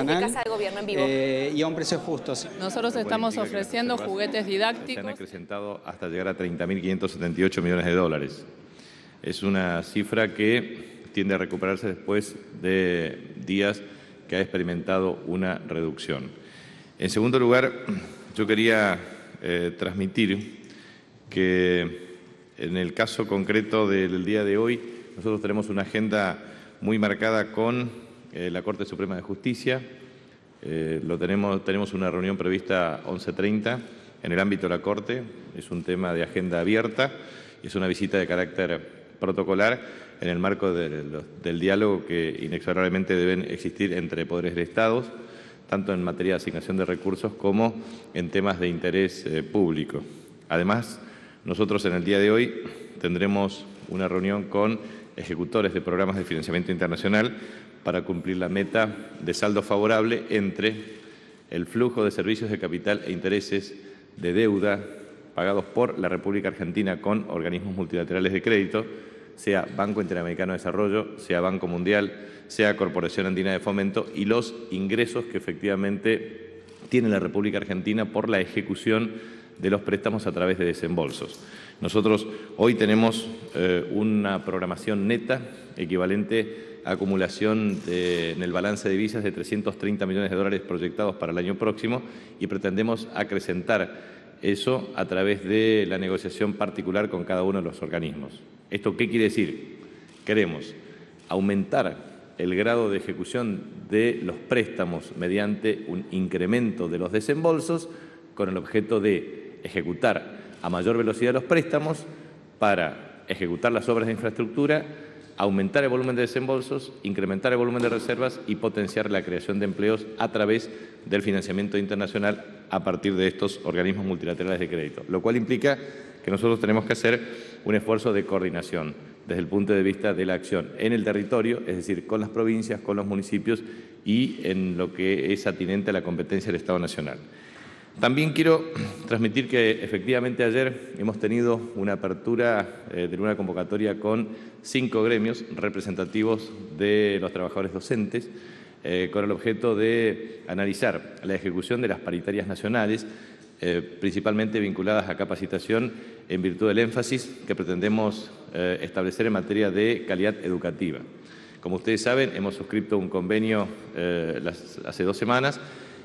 Nacional Casa de Gobierno en vivo. Y a un precio justo. Nosotros estamos ofreciendo juguetes didácticos. Se han acrecentado hasta llegar a 30.578 millones de dólares. Es una cifra que tiende a recuperarse después de días que ha experimentado una reducción. En segundo lugar, yo quería transmitir que en el caso concreto del día de hoy, nosotros tenemos una agenda muy marcada con la Corte Suprema de Justicia. Tenemos una reunión prevista 11:30 en el ámbito de la Corte. Es un tema de agenda abierta y es una visita de carácter protocolar en el marco del diálogo que inexorablemente deben existir entre poderes del Estado, tanto en materia de asignación de recursos como en temas de interés público. Además, nosotros en el día de hoy tendremos una reunión con ejecutores de programas de financiamiento internacional para cumplir la meta de saldo favorable entre el flujo de servicios de capital e intereses de deuda pagados por la República Argentina con organismos multilaterales de crédito, sea Banco Interamericano de Desarrollo, sea Banco Mundial, sea Corporación Andina de Fomento, y los ingresos que efectivamente tiene la República Argentina por la ejecución de los préstamos a través de desembolsos. Nosotros hoy tenemos una programación neta equivalente a acumulación en el balance de divisas de 330 millones de dólares proyectados para el año próximo y pretendemos acrecentar eso a través de la negociación particular con cada uno de los organismos. ¿Esto qué quiere decir? Queremos aumentar el grado de ejecución de los préstamos mediante un incremento de los desembolsos con el objeto de ejecutar a mayor velocidad los préstamos para ejecutar las obras de infraestructura, aumentar el volumen de desembolsos, incrementar el volumen de reservas y potenciar la creación de empleos a través del financiamiento internacional a partir de estos organismos multilaterales de crédito, lo cual implica que nosotros tenemos que hacer un esfuerzo de coordinación desde el punto de vista de la acción en el territorio, es decir, con las provincias, con los municipios y en lo que es atinente a la competencia del Estado Nacional. También quiero transmitir que efectivamente ayer hemos tenido una apertura de una convocatoria con 5 gremios representativos de los trabajadores docentes con el objeto de analizar la ejecución de las paritarias nacionales, principalmente vinculadas a capacitación en virtud del énfasis que pretendemos establecer en materia de calidad educativa. Como ustedes saben, hemos suscrito un convenio hace 2 semanas.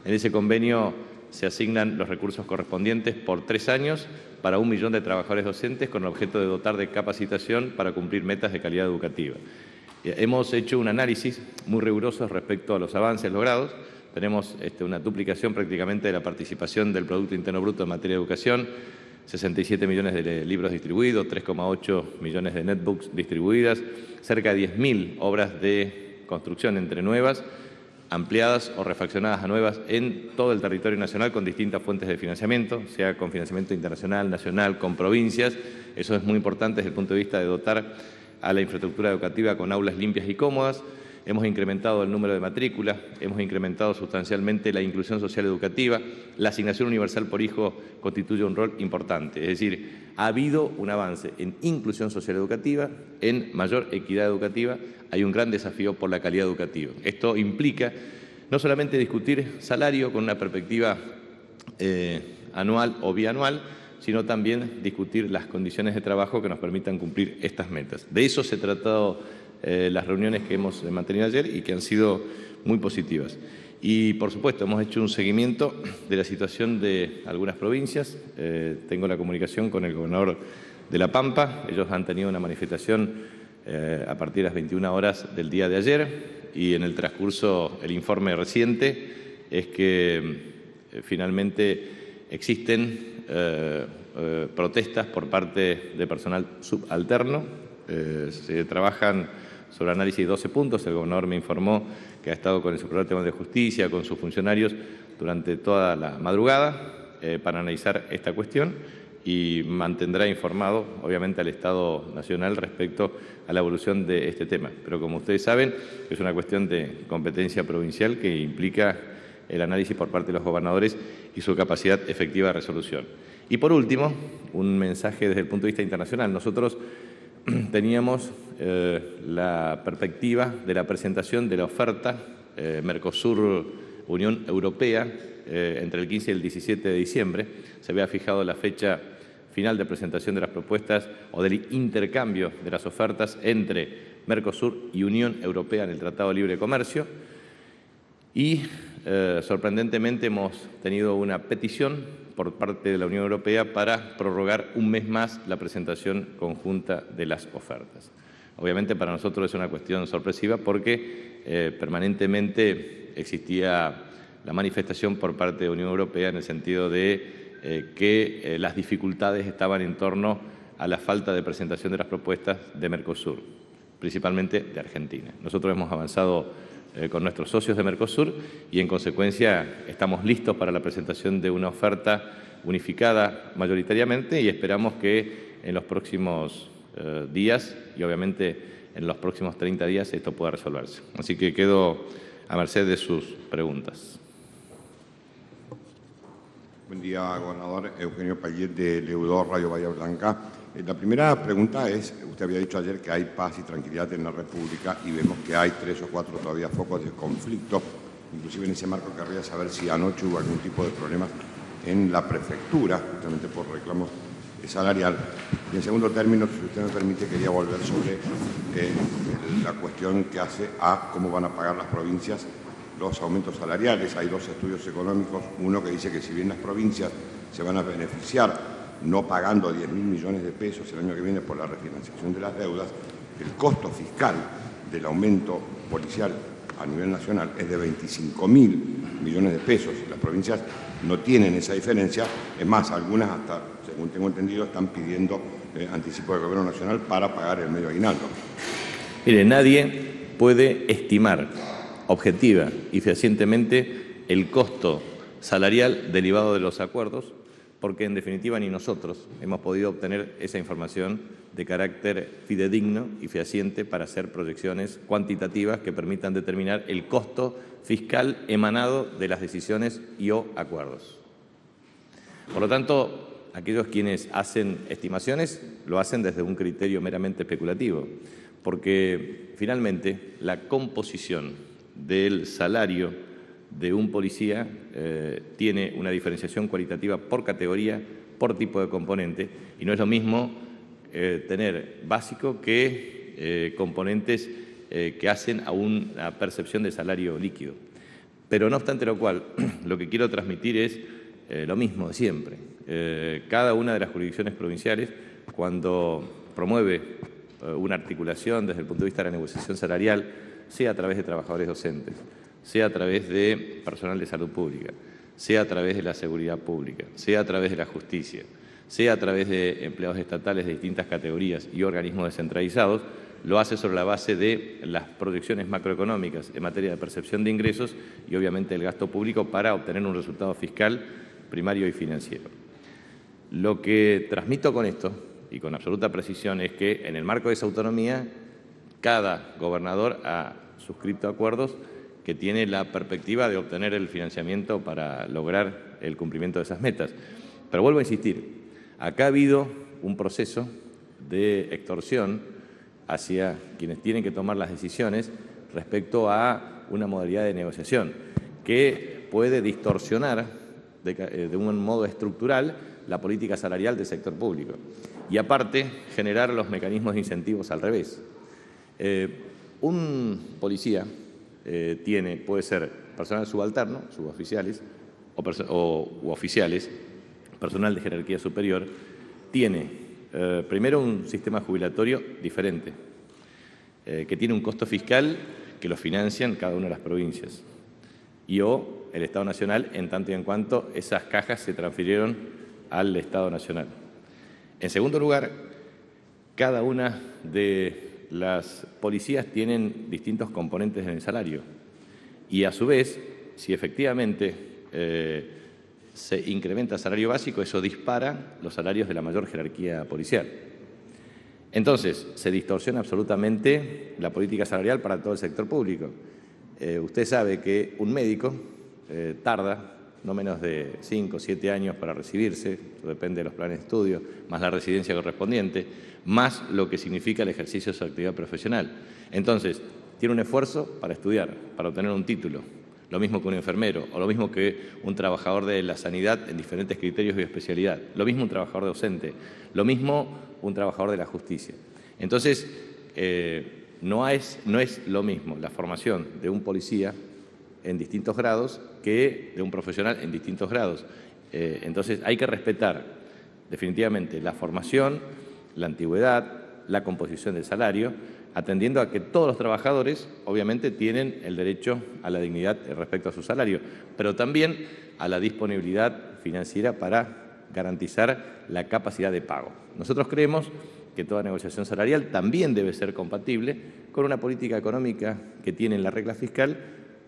En ese convenio se asignan los recursos correspondientes por 3 años para 1 millón de trabajadores docentes con el objeto de dotar de capacitación para cumplir metas de calidad educativa. Hemos hecho un análisis muy riguroso respecto a los avances logrados. Tenemos una duplicación prácticamente de la participación del Producto Interno Bruto en materia de educación, 67 millones de libros distribuidos, 3,8 millones de netbooks distribuidas, cerca de 10.000 obras de construcción entre nuevas, ampliadas o refaccionadas a nuevas en todo el territorio nacional con distintas fuentes de financiamiento, sea con financiamiento internacional, nacional, con provincias. Eso es muy importante desde el punto de vista de dotar a la infraestructura educativa con aulas limpias y cómodas. Hemos incrementado el número de matrículas, hemos incrementado sustancialmente la inclusión social educativa. La asignación universal por hijo constituye un rol importante. Es decir, ha habido un avance en inclusión social educativa, en mayor equidad educativa. Hay un gran desafío por la calidad educativa. Esto implica no solamente discutir salario con una perspectiva anual o bianual, sino también discutir las condiciones de trabajo que nos permitan cumplir estas metas. De eso se trató las reuniones que hemos mantenido ayer y que han sido muy positivas. Y, por supuesto, hemos hecho un seguimiento de la situación de algunas provincias. Tengo la comunicación con el gobernador de La Pampa. Ellos han tenido una manifestación a partir de las 21 horas del día de ayer y en el transcurso, el informe reciente es que finalmente existen protestas por parte de personal subalterno. Se trabajan sobre análisis de 12 puntos. El gobernador me informó que ha estado con el Subprocurador Tribunal de Justicia, con sus funcionarios durante toda la madrugada para analizar esta cuestión y mantendrá informado, obviamente, al Estado Nacional respecto a la evolución de este tema. Pero como ustedes saben, es una cuestión de competencia provincial que implica el análisis por parte de los gobernadores y su capacidad efectiva de resolución. Y por último, un mensaje desde el punto de vista internacional. Nosotros teníamos la perspectiva de la presentación de la oferta Mercosur Unión Europea, entre el 15 y el 17 de diciembre, se había fijado la fecha final de presentación de las propuestas o del intercambio de las ofertas entre Mercosur y Unión Europea en el Tratado de Libre Comercio. Y, sorprendentemente, hemos tenido una petición por parte de la Unión Europea para prorrogar un mes más la presentación conjunta de las ofertas. Obviamente, para nosotros es una cuestión sorpresiva porque permanentemente existía la manifestación por parte de la Unión Europea en el sentido de que las dificultades estaban en torno a la falta de presentación de las propuestas de Mercosur, principalmente de Argentina. Nosotros hemos avanzado con nuestros socios de Mercosur y, en consecuencia, estamos listos para la presentación de una oferta unificada mayoritariamente y esperamos que en los próximos días y, obviamente, en los próximos 30 días esto pueda resolverse. Así que quedo a merced de sus preguntas. Buen día, gobernador. Eugenio Payet, de Leudor, Radio Bahía Blanca. La primera pregunta es, usted había dicho ayer que hay paz y tranquilidad en la República y vemos que hay 3 o 4 todavía focos de conflicto. Inclusive en ese marco querría saber si anoche hubo algún tipo de problemas en la prefectura, justamente por reclamos salarial. Y en segundo término, si usted me permite, quería volver sobre la cuestión que hace a cómo van a pagar las provincias los aumentos salariales. Hay 2 estudios económicos, uno que dice que si bien las provincias se van a beneficiar no pagando 10.000 millones de pesos el año que viene por la refinanciación de las deudas, el costo fiscal del aumento policial a nivel nacional es de 25.000 millones de pesos. Las provincias no tienen esa diferencia, es más, algunas hasta, según tengo entendido, están pidiendo anticipo del Gobierno Nacional para pagar el medio aguinaldo. Mire, nadie puede estimar objetiva y fehacientemente el costo salarial derivado de los acuerdos, porque en definitiva ni nosotros hemos podido obtener esa información de carácter fidedigno y fehaciente para hacer proyecciones cuantitativas que permitan determinar el costo fiscal emanado de las decisiones y o acuerdos. Por lo tanto, aquellos quienes hacen estimaciones lo hacen desde un criterio meramente especulativo, porque finalmente la composición del salario de un policía tiene una diferenciación cualitativa por categoría, por tipo de componente, y no es lo mismo tener básico que componentes que hacen a una percepción de salario líquido. Pero no obstante lo cual, lo que quiero transmitir es lo mismo de siempre. Cada una de las jurisdicciones provinciales, cuando promueve una articulación desde el punto de vista de la negociación salarial, sea a través de trabajadores docentes, sea a través de personal de salud pública, sea a través de la seguridad pública, sea a través de la justicia, sea a través de empleados estatales de distintas categorías y organismos descentralizados, lo hace sobre la base de las proyecciones macroeconómicas en materia de percepción de ingresos y, obviamente, el gasto público para obtener un resultado fiscal primario y financiero. Lo que transmito con esto, y con absoluta precisión, es que en el marco de esa autonomía, cada gobernador ha suscrito acuerdos que tiene la perspectiva de obtener el financiamiento para lograr el cumplimiento de esas metas. Pero vuelvo a insistir, acá ha habido un proceso de extorsión hacia quienes tienen que tomar las decisiones respecto a una modalidad de negociación que puede distorsionar de un modo estructural la política salarial del sector público y, aparte, generar los mecanismos de incentivos al revés. Un policía puede ser personal subalterno, suboficiales u oficiales, personal de jerarquía superior, tiene primero un sistema jubilatorio diferente, que tiene un costo fiscal que lo financian cada una de las provincias y o el Estado Nacional en tanto y en cuanto esas cajas se transfirieron al Estado Nacional. En segundo lugar, cada una de las policías tienen distintos componentes en el salario y, a su vez, si efectivamente se incrementa el salario básico, eso dispara los salarios de la mayor jerarquía policial. Entonces, se distorsiona absolutamente la política salarial para todo el sector público. Usted sabe que un médico tarda no menos de 5 o 7 años para recibirse, eso depende de los planes de estudio, más la residencia correspondiente, más lo que significa el ejercicio de su actividad profesional. Entonces, tiene un esfuerzo para estudiar, para obtener un título. lo mismo que un enfermero, o lo mismo que un trabajador de la sanidad en diferentes criterios y especialidad, lo mismo un trabajador docente, lo mismo un trabajador de la justicia. Entonces, no es lo mismo la formación de un policía en distintos grados que de un profesional en distintos grados. Entonces, hay que respetar definitivamente la formación, la antigüedad, la composición del salario, atendiendo a que todos los trabajadores, obviamente, tienen el derecho a la dignidad respecto a su salario, pero también a la disponibilidad financiera para garantizar la capacidad de pago. Nosotros creemos que toda negociación salarial también debe ser compatible con una política económica que tiene en la regla fiscal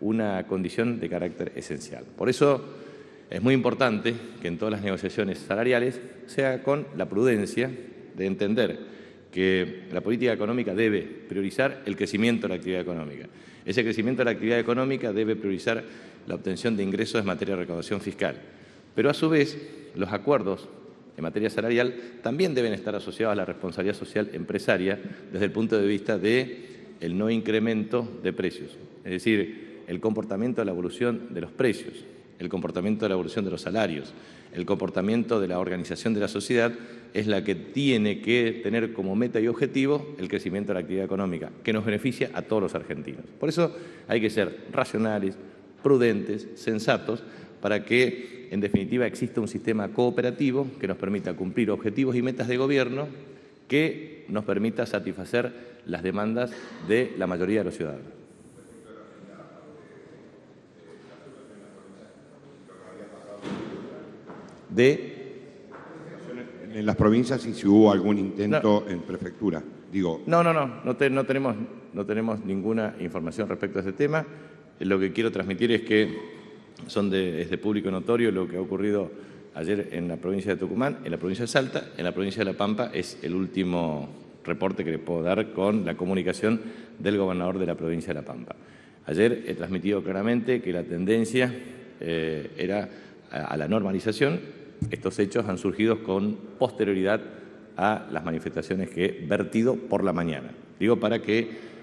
una condición de carácter esencial. Por eso es muy importante que en todas las negociaciones salariales sea con la prudencia de entender que la política económica debe priorizar el crecimiento de la actividad económica. Ese crecimiento de la actividad económica debe priorizar la obtención de ingresos en materia de recaudación fiscal. Pero a su vez, los acuerdos en materia salarial también deben estar asociados a la responsabilidad social empresaria desde el punto de vista del no incremento de precios. Es decir, el comportamiento de la evolución de los precios, el comportamiento de la evolución de los salarios, el comportamiento de la organización de la sociedad es la que tiene que tener como meta y objetivo el crecimiento de la actividad económica, que nos beneficia a todos los argentinos. Por eso hay que ser racionales, prudentes, sensatos, para que, en definitiva, exista un sistema cooperativo que nos permita cumplir objetivos y metas de gobierno que nos permita satisfacer las demandas de la mayoría de los ciudadanos. En las provincias y si hubo algún intento en prefectura. Digo. No tenemos ninguna información respecto a este tema. Lo que quiero transmitir es que es de público notorio lo que ha ocurrido ayer en la provincia de Tucumán, en la provincia de Salta, en la provincia de La Pampa. Es el último reporte que le puedo dar con la comunicación del gobernador de la provincia de La Pampa. Ayer he transmitido claramente que la tendencia era a la normalización. Estos hechos han surgido con posterioridad a las manifestaciones que he vertido por la mañana. Digo para que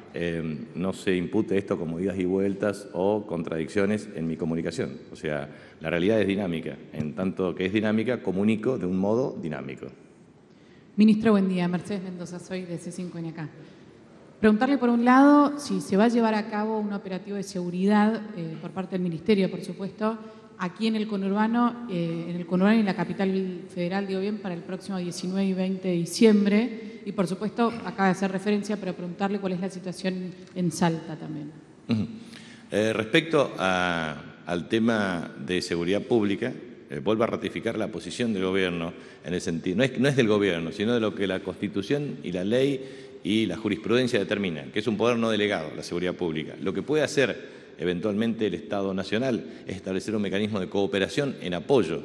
no se impute esto como idas y vueltas o contradicciones en mi comunicación. O sea, la realidad es dinámica. En tanto que es dinámica, comunico de un modo dinámico. Ministro, buen día. Mercedes Mendoza, soy de C5N acá. Preguntarle, por un lado, si se va a llevar a cabo un operativo de seguridad por parte del Ministerio, por supuesto, aquí en el conurbano y en la capital federal, digo bien, para el próximo 19 y 20 de diciembre. Y, por supuesto, acaba de hacer referencia, pero preguntarle cuál es la situación en Salta también. Respecto al tema de seguridad pública, vuelvo a ratificar la posición del Gobierno en el sentido, no es del Gobierno, sino de lo que la Constitución y la ley y la jurisprudencia determinan, que es un poder no delegado, la seguridad pública. Lo que puede hacer eventualmente el Estado Nacional es establecer un mecanismo de cooperación en apoyo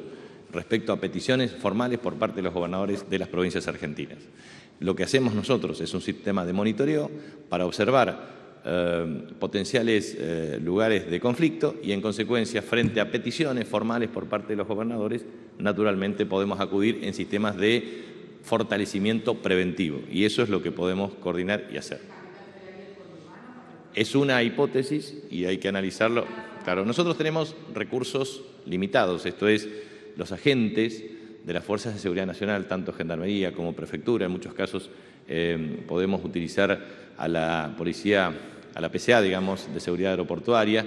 respecto a peticiones formales por parte de los gobernadores de las provincias argentinas. Lo que hacemos nosotros es un sistema de monitoreo para observar potenciales lugares de conflicto y, en consecuencia, frente a peticiones formales por parte de los gobernadores, naturalmente podemos acudir en sistemas de fortalecimiento preventivo, y eso es lo que podemos coordinar y hacer. Es una hipótesis y hay que analizarlo. Claro, nosotros tenemos recursos limitados, esto es, los agentes de las Fuerzas de Seguridad Nacional, tanto Gendarmería como Prefectura, en muchos casos podemos utilizar a la policía, a la PCA, digamos, de seguridad aeroportuaria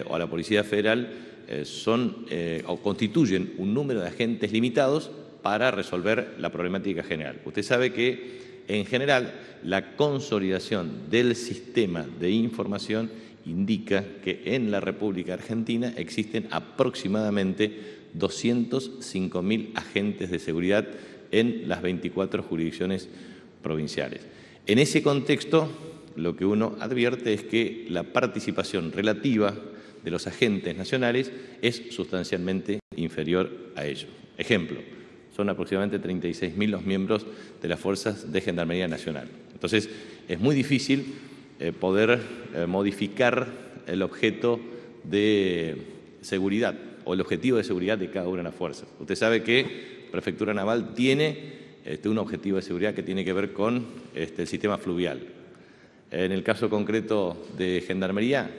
o a la Policía Federal, o constituyen un número de agentes limitados para resolver la problemática general. Usted sabe que, en general, la consolidación del sistema de información indica que en la República Argentina existen aproximadamente 205.000 agentes de seguridad en las 24 jurisdicciones provinciales. En ese contexto, lo que uno advierte es que la participación relativa de los agentes nacionales es sustancialmente inferior a ello. Ejemplo, son aproximadamente 36.000 los miembros de las Fuerzas de Gendarmería Nacional. Entonces, es muy difícil poder modificar el objeto de seguridad o el objetivo de seguridad de cada una de las fuerzas. Usted sabe que Prefectura Naval tiene un objetivo de seguridad que tiene que ver con el sistema fluvial. En el caso concreto de Gendarmería,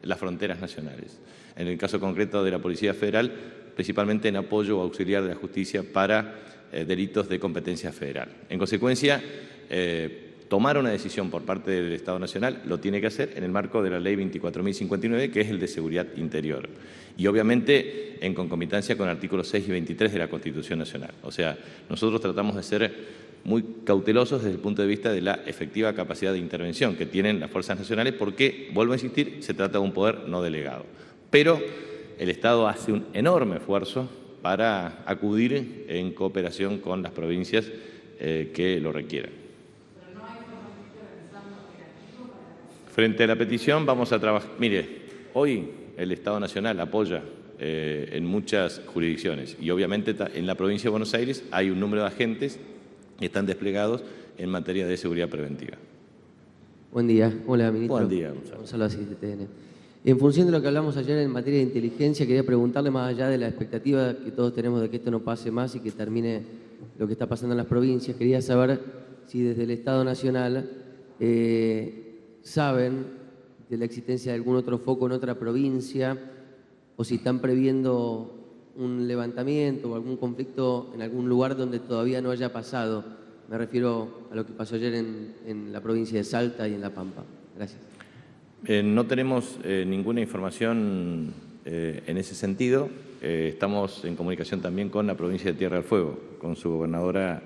las fronteras nacionales. En el caso concreto de la Policía Federal, principalmente en apoyo auxiliar de la justicia para delitos de competencia federal. En consecuencia, tomar una decisión por parte del Estado Nacional lo tiene que hacer en el marco de la Ley 24.059, que es el de Seguridad Interior. Y obviamente en concomitancia con artículos 6 y 23 de la Constitución Nacional. O sea, nosotros tratamos de ser muy cautelosos desde el punto de vista de la efectiva capacidad de intervención que tienen las fuerzas nacionales porque, vuelvo a insistir, se trata de un poder no delegado. Pero el Estado hace un enorme esfuerzo para acudir en cooperación con las provincias que lo requieran. Frente a la petición vamos a trabajar. Mire, hoy el Estado Nacional apoya en muchas jurisdicciones y obviamente en la provincia de Buenos Aires hay un número de agentes que están desplegados en materia de seguridad preventiva. Buen día. Hola, ministro. Buen día, Gonzalo. Gonzalo Asís, de TN. En función de lo que hablamos ayer en materia de inteligencia, quería preguntarle, más allá de la expectativa que todos tenemos de que esto no pase más y que termine lo que está pasando en las provincias, quería saber si desde el Estado Nacional saben de la existencia de algún otro foco en otra provincia o si están previendo un levantamiento o algún conflicto en algún lugar donde todavía no haya pasado. Me refiero a lo que pasó ayer en la provincia de Salta y en La Pampa. Gracias. No tenemos ninguna información en ese sentido. Estamos en comunicación también con la provincia de Tierra del Fuego, con su gobernadora,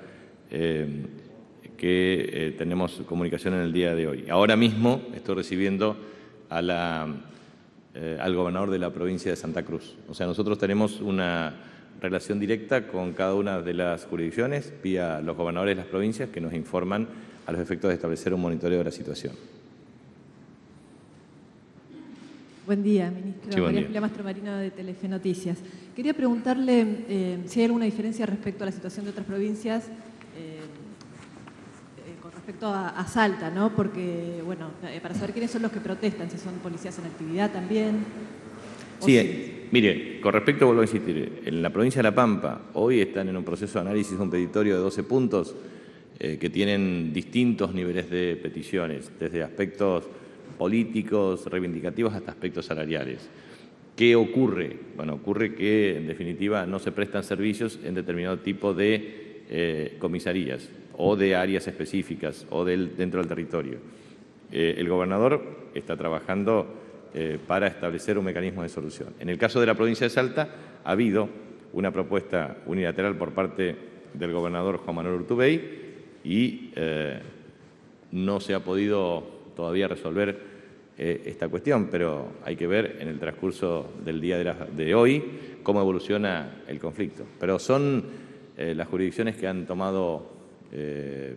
que tenemos comunicación en el día de hoy. Ahora mismo estoy recibiendo al gobernador de la provincia de Santa Cruz. O sea, nosotros tenemos una relación directa con cada una de las jurisdicciones vía los gobernadores de las provincias que nos informan a los efectos de establecer un monitoreo de la situación. Buen día, ministro. Sí, María Julia Mastromarino, de Telefe Noticias. Quería preguntarle si hay alguna diferencia respecto a la situación de otras provincias con respecto a Salta, ¿no? Porque, bueno, para saber quiénes son los que protestan, si son policías en actividad también. Sí, mire, con respecto, vuelvo a insistir, en la provincia de La Pampa hoy están en un proceso de análisis un petitorio de 12 puntos que tienen distintos niveles de peticiones, desde aspectos políticos, reivindicativos, hasta aspectos salariales. ¿Qué ocurre? Bueno, ocurre que, en definitiva, no se prestan servicios en determinado tipo de comisarías o de áreas específicas o dentro del territorio. El gobernador está trabajando para establecer un mecanismo de solución. En el caso de la provincia de Salta, ha habido una propuesta unilateral por parte del gobernador Juan Manuel Urtubey y no se ha podido todavía resolver esta cuestión, pero hay que ver en el transcurso del día de hoy cómo evoluciona el conflicto. Pero son las jurisdicciones que han tomado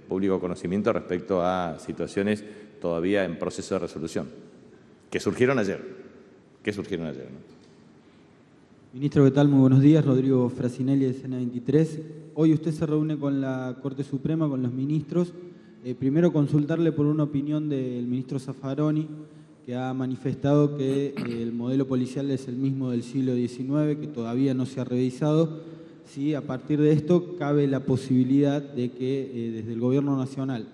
público conocimiento respecto a situaciones todavía en proceso de resolución, que surgieron ayer. ¿No? Ministro, ¿qué tal? Muy buenos días. Rodrigo Frasinelli, de Escena 23. Hoy usted se reúne con la Corte Suprema, con los ministros. Primero consultarle por una opinión del ministro Zaffaroni, que ha manifestado que el modelo policial es el mismo del siglo XIX, que todavía no se ha revisado. Si a partir de esto cabe la posibilidad de que desde el Gobierno Nacional,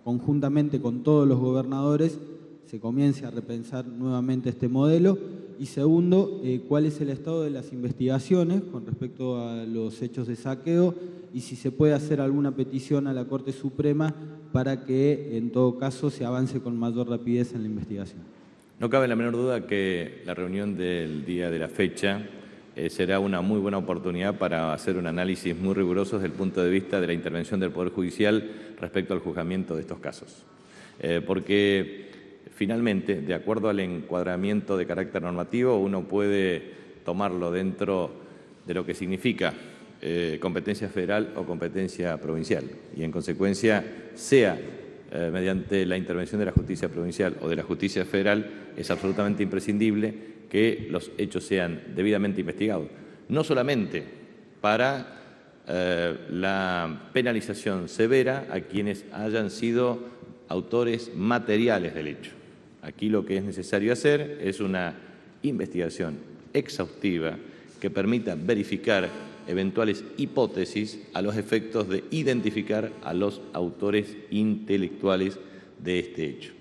conjuntamente con todos los gobernadores, se comience a repensar nuevamente este modelo. Y segundo, ¿cuál es el estado de las investigaciones con respecto a los hechos de saqueo y si se puede hacer alguna petición a la Corte Suprema para que, en todo caso, se avance con mayor rapidez en la investigación? No cabe la menor duda que la reunión del día de la fecha será una muy buena oportunidad para hacer un análisis muy riguroso desde el punto de vista de la intervención del Poder Judicial respecto al juzgamiento de estos casos. Porque finalmente, de acuerdo al encuadramiento de carácter normativo, uno puede tomarlo dentro de lo que significa competencia federal o competencia provincial y, en consecuencia, sea mediante la intervención de la justicia provincial o de la justicia federal, es absolutamente imprescindible que los hechos sean debidamente investigados, no solamente para la penalización severa a quienes hayan sido autores materiales del hecho. Aquí lo que es necesario hacer es una investigación exhaustiva que permita verificar eventuales hipótesis a los efectos de identificar a los autores intelectuales de este hecho.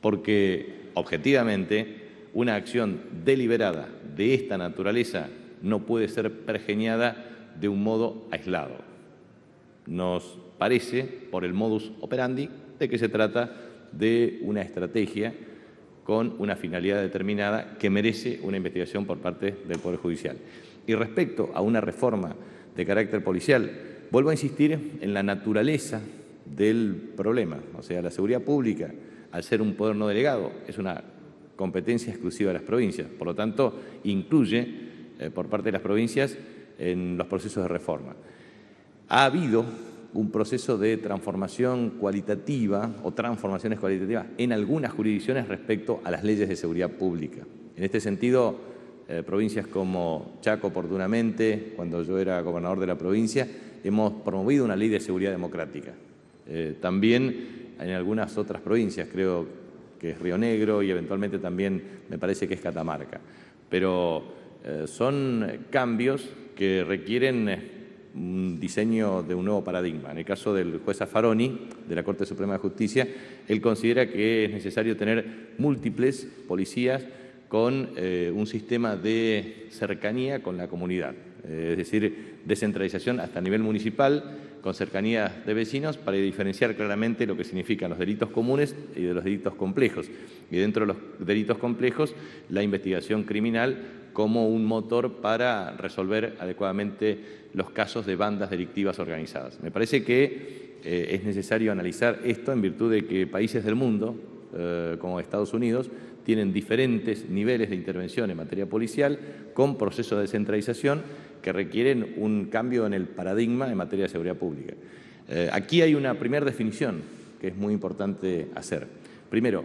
Porque, objetivamente, una acción deliberada de esta naturaleza no puede ser pergeñada de un modo aislado. Nos parece, por el modus operandi, de que se trata de una estrategia con una finalidad determinada que merece una investigación por parte del Poder Judicial. Y respecto a una reforma de carácter policial, vuelvo a insistir en la naturaleza del problema. O sea, la seguridad pública, al ser un poder no delegado, es una competencia exclusiva de las provincias. Por lo tanto, incluye por parte de las provincias en los procesos de reforma. Ha habido un proceso de transformación cualitativa o transformaciones cualitativas en algunas jurisdicciones respecto a las leyes de seguridad pública. En este sentido, provincias como Chaco, oportunamente, cuando yo era gobernador de la provincia, hemos promovido una ley de seguridad democrática. También en algunas otras provincias, creo que es Río Negro y eventualmente también me parece que es Catamarca. Pero son cambios que requieren un diseño de un nuevo paradigma. En el caso del juez Zaffaroni, de la Corte Suprema de Justicia, él considera que es necesario tener múltiples policías con un sistema de cercanía con la comunidad, es decir, descentralización hasta nivel municipal, con cercanía de vecinos, para diferenciar claramente lo que significan los delitos comunes y de los delitos complejos. Y dentro de los delitos complejos, la investigación criminal como un motor para resolver adecuadamente los casos de bandas delictivas organizadas. Me parece que es necesario analizar esto en virtud de que países del mundo, como Estados Unidos, tienen diferentes niveles de intervención en materia policial con procesos de descentralización que requieren un cambio en el paradigma en materia de seguridad pública. Aquí hay una primera definición que es muy importante hacer. Primero,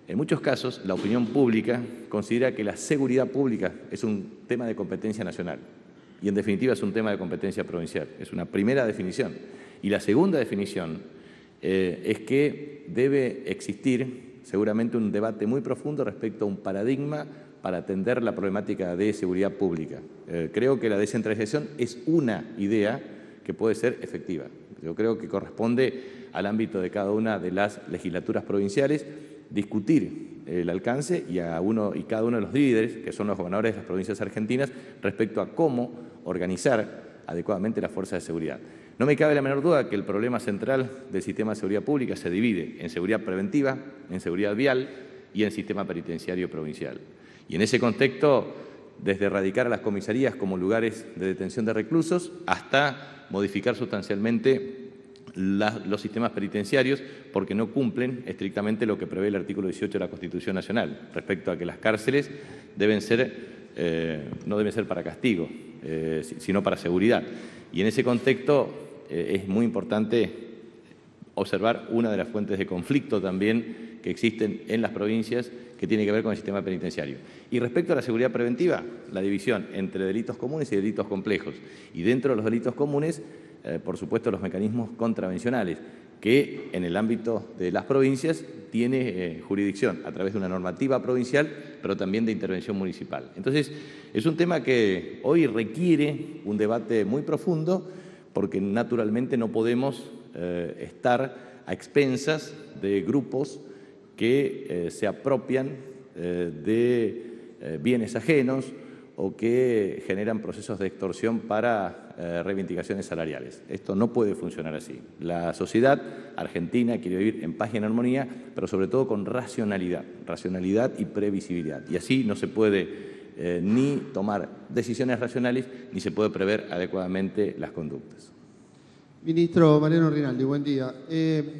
en muchos casos la opinión pública considera que la seguridad pública es un tema de competencia nacional y en definitiva es un tema de competencia provincial. Es una primera definición. Y la segunda definición es que debe existir seguramente un debate muy profundo respecto a un paradigma para atender la problemática de seguridad pública. Creo que la descentralización es una idea que puede ser efectiva. Yo creo que corresponde al ámbito de cada una de las legislaturas provinciales discutir el alcance y cada uno de los líderes, que son los gobernadores de las provincias argentinas, respecto a cómo organizar adecuadamente las fuerzas de seguridad. No me cabe la menor duda que el problema central del sistema de seguridad pública se divide en seguridad preventiva, en seguridad vial y en sistema penitenciario provincial. Y en ese contexto, desde erradicar a las comisarías como lugares de detención de reclusos hasta modificar sustancialmente los sistemas penitenciarios porque no cumplen estrictamente lo que prevé el artículo 18 de la Constitución Nacional respecto a que las cárceles no deben ser para castigo, sino para seguridad. Y en ese contexto es muy importante observar una de las fuentes de conflicto también que existen en las provincias que tiene que ver con el sistema penitenciario. Y respecto a la seguridad preventiva, la división entre delitos comunes y delitos complejos. Y dentro de los delitos comunes, por supuesto, los mecanismos contravencionales, que en el ámbito de las provincias tiene jurisdicción a través de una normativa provincial, pero también de intervención municipal. Entonces, es un tema que hoy requiere un debate muy profundo porque naturalmente no podemos estar a expensas de grupos que se apropian de bienes ajenos o que generan procesos de extorsión para reivindicaciones salariales. Esto no puede funcionar así. La sociedad argentina quiere vivir en paz y en armonía, pero sobre todo con racionalidad y previsibilidad. Y así no se puede ni tomar decisiones racionales ni se puede prever adecuadamente las conductas. Ministro Mariano Rinaldi, buen día.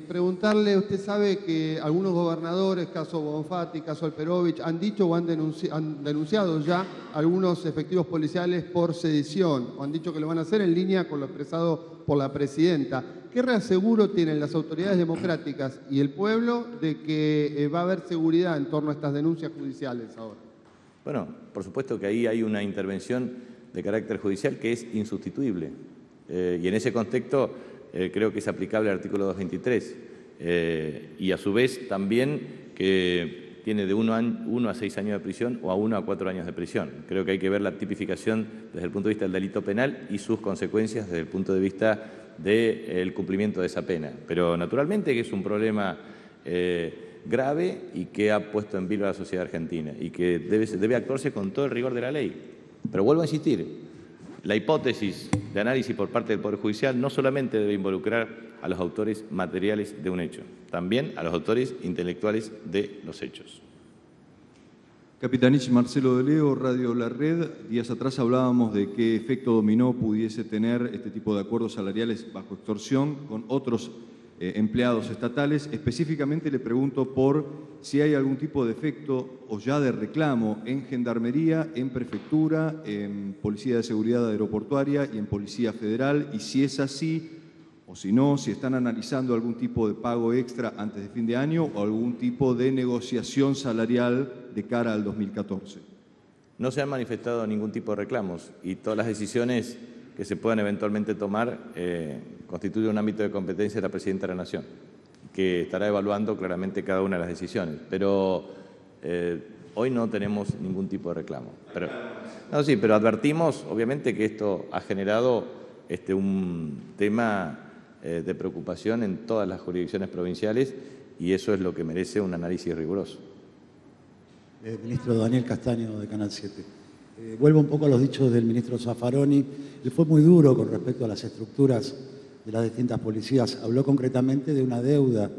Preguntarle, usted sabe que algunos gobernadores, caso Bonfatti, caso Alperovich, han dicho o han denunciado ya algunos efectivos policiales por sedición, o han dicho que lo van a hacer en línea con lo expresado por la presidenta. ¿Qué reaseguro tienen las autoridades democráticas y el pueblo de que va a haber seguridad en torno a estas denuncias judiciales ahora? Bueno, por supuesto que ahí hay una intervención de carácter judicial que es insustituible. Y en ese contexto creo que es aplicable el artículo 223 y a su vez también que tiene de 1 a 6 años de prisión o a 1 a 4 años de prisión. Creo que hay que ver la tipificación desde el punto de vista del delito penal y sus consecuencias desde el punto de vista del cumplimiento de esa pena. Pero naturalmente que es un problema grave y que ha puesto en vilo a la sociedad argentina y que debe actuarse con todo el rigor de la ley. Pero vuelvo a insistir, la hipótesis de análisis por parte del Poder Judicial no solamente debe involucrar a los autores materiales de un hecho, también a los autores intelectuales de los hechos. Capitanich, Marcelo de Leo, Radio La Red. Días atrás hablábamos de qué efecto dominó pudiese tener este tipo de acuerdos salariales bajo extorsión con otros empleados estatales. Específicamente le pregunto por si hay algún tipo de efecto o ya de reclamo en Gendarmería, en Prefectura, en Policía de Seguridad Aeroportuaria y en Policía Federal, y si es así o si no, si están analizando algún tipo de pago extra antes de fin de año o algún tipo de negociación salarial de cara al 2014. No se han manifestado ningún tipo de reclamos y todas las decisiones que se puedan eventualmente tomar constituyen un ámbito de competencia de la Presidenta de la Nación, que estará evaluando claramente cada una de las decisiones. Pero hoy no tenemos ningún tipo de reclamo. Pero advertimos, obviamente, que esto ha generado un tema de preocupación en todas las jurisdicciones provinciales y eso es lo que merece un análisis riguroso. Ministro Daniel Castaño, de Canal 7. Vuelvo un poco a los dichos del ministro Zaffaroni. Él fue muy duro con respecto a las estructuras de las distintas policías. Habló concretamente de una deuda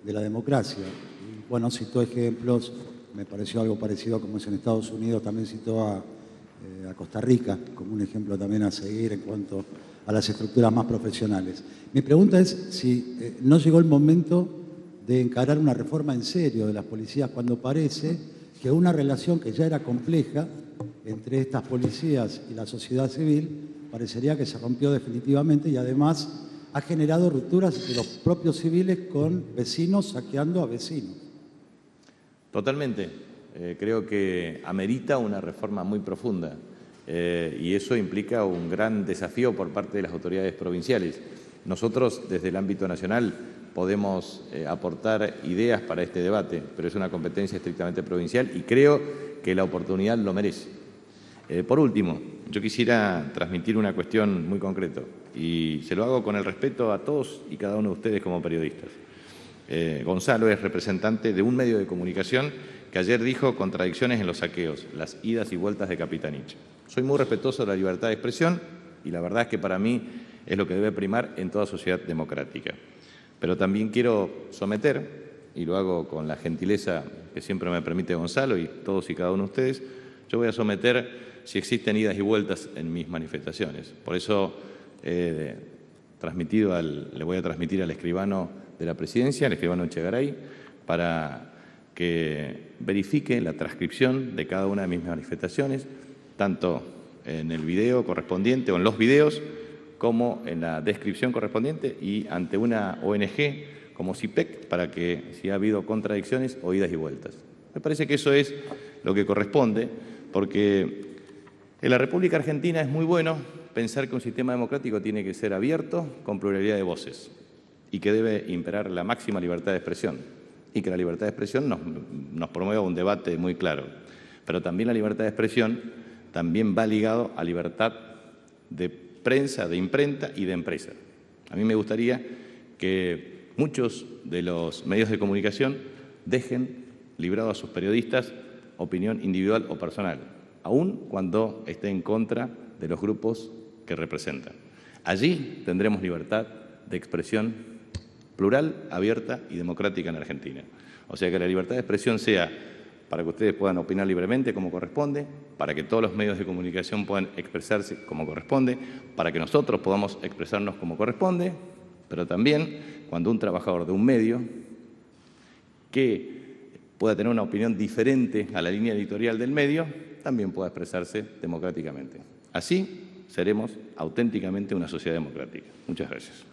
de la democracia. Y, bueno, citó ejemplos, me pareció algo parecido como es en Estados Unidos, también citó a Costa Rica como un ejemplo también a seguir en cuanto a las estructuras más profesionales. Mi pregunta es si no llegó el momento de encarar una reforma en serio de las policías cuando parece que una relación que ya era compleja entre estas policías y la sociedad civil parecería que se rompió definitivamente y además ha generado rupturas de los propios civiles con vecinos saqueando a vecinos. Totalmente. Creo que amerita una reforma muy profunda y eso implica un gran desafío por parte de las autoridades provinciales. Nosotros, desde el ámbito nacional, podemos aportar ideas para este debate, pero es una competencia estrictamente provincial y creo que la oportunidad lo merece. Por último, yo quisiera transmitir una cuestión muy concreta y se lo hago con el respeto a todos y cada uno de ustedes como periodistas. Gonzalo es representante de un medio de comunicación que ayer dijo contradicciones en los saqueos, las idas y vueltas de Capitanich. Soy muy respetuoso de la libertad de expresión y la verdad es que para mí es lo que debe primar en toda sociedad democrática. Pero también quiero someter, y lo hago con la gentileza que siempre me permite Gonzalo y todos y cada uno de ustedes, yo voy a someter si existen idas y vueltas en mis manifestaciones. Por eso le voy a transmitir al escribano de la Presidencia, al escribano Echegaray, para que verifique la transcripción de cada una de mis manifestaciones, tanto en el video correspondiente o en los videos, como en la descripción correspondiente y ante una ONG como CIPEC para que si ha habido contradicciones o idas y vueltas. Me parece que eso es lo que corresponde, porque en la República Argentina es muy bueno pensar que un sistema democrático tiene que ser abierto, con pluralidad de voces, y que debe imperar la máxima libertad de expresión, y que la libertad de expresión nos promueva un debate muy claro. Pero también la libertad de expresión también va ligado a libertad de prensa, de imprenta y de empresa. A mí me gustaría que muchos de los medios de comunicación dejen librado a sus periodistas opinión individual o personal, aun cuando esté en contra de los grupos que representan. Allí tendremos libertad de expresión plural, abierta y democrática en Argentina. O sea, que la libertad de expresión sea para que ustedes puedan opinar libremente como corresponde, para que todos los medios de comunicación puedan expresarse como corresponde, para que nosotros podamos expresarnos como corresponde, pero también cuando un trabajador de un medio que pueda tener una opinión diferente a la línea editorial del medio, también pueda expresarse democráticamente. Así seremos auténticamente una sociedad democrática. Muchas gracias.